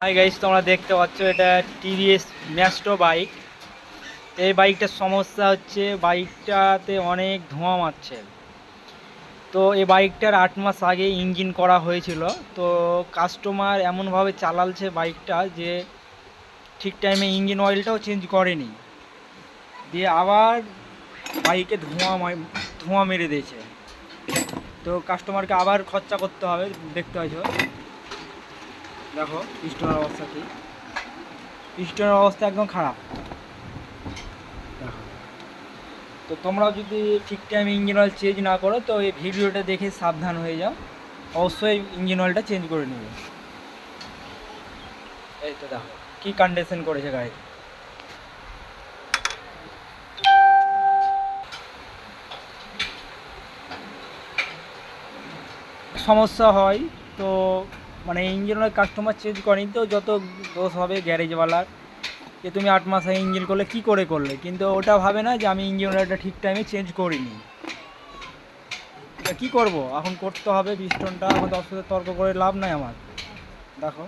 Hi guys, তোমরা দেখতে পাচ্ছ এটা টিভিএস ম্যাস্টো বাইক। এই বাইকটার সমস্যা হচ্ছে বাইকটাতে অনেক ধোঁয়া মারছে। তো এই বাইকটার 8 মাস আগে ইঞ্জিন করা হয়েছিল। তো কাস্টমার এমনভাবে চালালছে বাইকটা যে ঠিক টাইমে ইঞ্জিন অয়েলটাও চেঞ্জ করেনি, দিয়ে আবার বাইকে ধোঁয়া মেরে দিয়েছে। তো কাস্টমারকে আবার খরচা করতে হবে। দেখতে পাচ্ছ, দেখো পিস্টনের অবস্থা কি। পিস্টনের অবস্থা একদম খারাপ। দেখো, তো তোমরাও যদি ঠিক টাইমে ইঞ্জিন অয়েল চেঞ্জ না করো তো এই ভিডিওটা দেখে সাবধান হয়ে যাও, অবশ্যই ইঞ্জিন অয়েলটা চেঞ্জ করে নেবে। এই তো দেখো কী কন্ডিশন করেছে গাড়ি। সমস্যা হয় তো মানে ইঞ্জিন অয়েল কাস্টমার চেঞ্জ করেনি তো যত দোষ হবে গ্যারেজওয়ালার, যে তুমি 8 মাস আগে ইঞ্জিন করলে কী করে করলে, কিন্তু ওটা ভাবে না যে আমি ইঞ্জিন অয়েলটা ঠিক টাইমে চেঞ্জ করিনি। কী করব, এখন করতে হবে পিস্টনটা। এখন তার সাথে তর্ক করে লাভ নাই আমার। দেখো